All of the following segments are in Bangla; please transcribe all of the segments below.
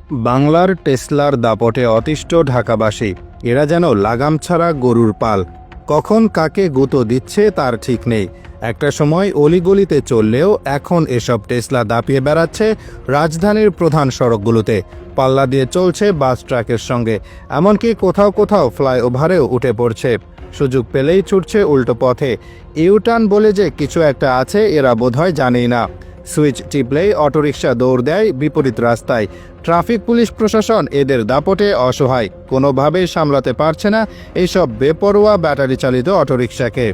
বাংলার টেসলার দাপটে অতিষ্ঠ ঢাকাবাসী। এরা যেন লাগাম ছাড়া গরুর পাল, কখন কাকে গুঁতো দিচ্ছে তার ঠিক নেই। একটা সময় অলিগলিতে চললেও এখন এসব টেসলা দাপিয়ে বেড়াচ্ছে রাজধানীর প্রধান সড়কগুলোতে, পাল্লা দিয়ে চলছে বাস ট্রাকের সঙ্গে, এমনকি কোথাও কোথাও ফ্লাইওভারেও উঠে পড়ছে। সুযোগ পেলেই ছুটছে উল্টো পথে। ইউটার্ন বলে যে কিছু একটা আছে এরা বোধহয় জানেই না। সুইচ টিপলেই অটোরিকশা দৌড় দেয় বিপরীত রাস্তায়। ট্রাফিক পুলিশ প্রশাসন এদের দাপটে অসহায়, কোনোভাবেই সামলাতে পারছে না এইসব বেপরোয়া ব্যাটারি চালিত অটোরিকশাকে।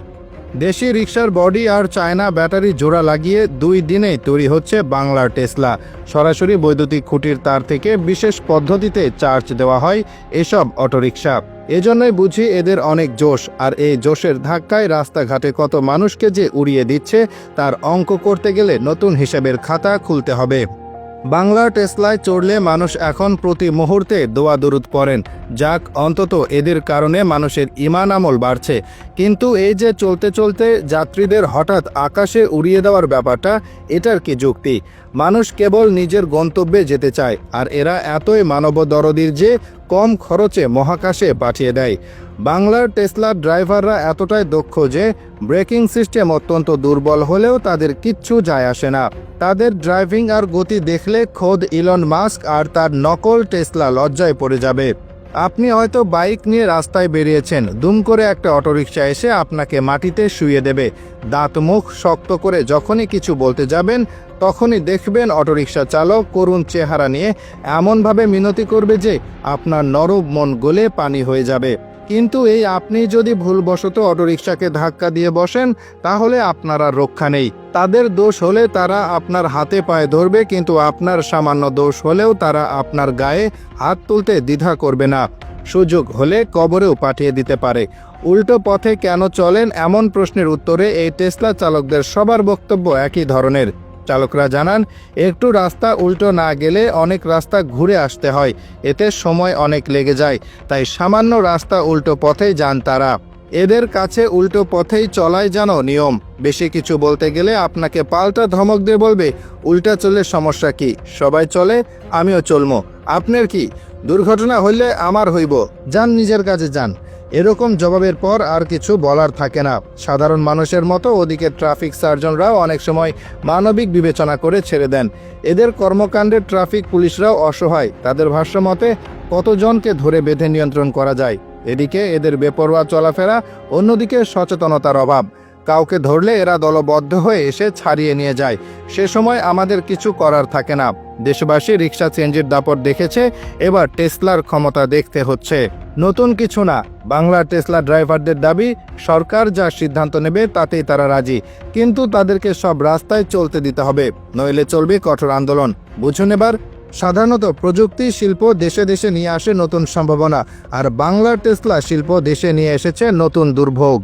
দেশি রিকশার বডি আর চায়না ব্যাটারি জোড়া লাগিয়ে 2 দিনেই তৈরি হচ্ছে বাংলার টেসলা। সরাসরি বৈদ্যুতিক খুঁটির তার থেকে বিশেষ পদ্ধতিতে চার্জ দেওয়া হয় এসব অটোরিকশা। এজন্যই বুঝি এদের অনেক জোশ, আর এই জোশের ধাক্কায় রাস্তাঘাটে কত মানুষকে যে উড়িয়ে দিচ্ছে তার অঙ্ক করতে গেলে নতুন হিসাবের খাতা খুলতে হবে। বাংলার টেসলায় চড়লে মানুষ এখন প্রতি মুহূর্তে দোয়া দরুদ পড়েন, যাক অন্তত এদের কারণে মানুষের ঈমান আমল বাড়ছে। কিন্তু এই যে চলতে চলতে যাত্রীদের হঠাৎ আকাশে উড়িয়ে দেওয়ার ব্যাপারটা, এটার কি যুক্তি? মানুষ কেবল নিজের গন্তব্যে যেতে চায়, আর এরা এতই মানবদরদীর যে কম খরচে মহাকাশে পাঠিয়ে দেয়। বাংলার টেসলার ড্রাইভাররা এতটাই দক্ষ যে ব্রেকিং সিস্টেম অত্যন্ত দুর্বল হলেও তাদের কিচ্ছু যায় আসে না। তাদের ড্রাইভিং আর গতি দেখলে খোদ ইলন মাস্ক আর তার নকল টেসলা লজ্জায় পড়ে যাবে। আপনি হয়তো বাইক নিয়ে রাস্তায় বেরিয়েছেন, দুম করে একটা অটোরিকশা এসে আপনাকে মাটিতে শুইয়ে দেবে। দাঁত মুখ শক্ত করে যখনই কিছু বলতে যাবেন, তখনই দেখবেন অটোরিকশা চালক করুণ চেহারা নিয়ে এমনভাবে মিনতি করবে যে আপনার নরম মন গলে পানি হয়ে যাবে। কিন্তু এই আপনি যদি ভুলবশত অটোরিকশাকে ধাক্কা দিয়ে বসেন, তাহলে আপনার আর রক্ষা নেই। তাদের দোষ হলে তারা আপনার হাতে পায়ে ধরবে, কিন্তু আপনার সামান্য দোষ হলেও তারা আপনার গায়ে হাত তুলতে দ্বিধা করবে না। সুযোগ হলে কবরেও পাঠিয়ে দিতে পারে। উল্টো পথে কেন চলেন এমন প্রশ্নের উত্তরে এই টেসলা চালকদের সবার বক্তব্য একই ধরনের। চালকরা জানান, একটু রাস্তা উল্টো না গেলে অনেক রাস্তা ঘুরে আসতে হয়, এতে সময় অনেক লেগে যায়, তাই সামান্য রাস্তা উল্টো পথেই যান তারা। এদের কাছে উল্টো পথেই চলাই যেন নিয়ম। বেশি কিছু বলতে গেলে আপনাকে পাল্টা ধমক দিয়ে বলবে, উল্টা চললে সমস্যা কি, সবাই চলে আমিও চলমো, আপনার কি, দুর্ঘটনা হইলে আমার হইব, যান নিজের কাজে যান। এরকম জবাবের পর আর কিছু বলার থাকে না। সাধারণ মানুষের মতো ওদিকে ট্রাফিক সার্জনরাও অনেক সময় মানবিক বিবেচনা করে ছেড়ে দেন। এদের কর্মকাণ্ডে ট্রাফিক পুলিশরাও অসহায়। তাদের ভাষ্যমতে কতজনকে ধরে বেঁধে নিয়ন্ত্রণ করা যায়। এদিকে এদের বেপরোয়া চলাফেরা, অন্যদিকে সচেতনতার অভাব। কাউকে ধরলে এরা দলবদ্ধ হয়ে এসে ছাড়িয়ে নিয়ে যায়। সে সময় আমাদের কিছু করার থাকে না। দেশবাসী রিকশা চেঞ্জের দাপট দেখেছে, এবার টেসলার ক্ষমতা দেখতে হচ্ছে। নতুন কিছু না, বাংলার টেসলা ড্রাইভারদের দাবি, সরকার যা সিদ্ধান্ত নেবে তাতেই তারা রাজি, কিন্তু তাদেরকে সব রাস্তায় চলতে দিতে হবে, নইলে চলবে কঠোর আন্দোলন। বুঝুন এবার। সাধারণত প্রযুক্তি শিল্প দেশে দেশে নিয়ে আসে নতুন সম্ভাবনা, আর বাংলার টেসলা শিল্প দেশে নিয়ে এসেছে নতুন দুর্ভোগ।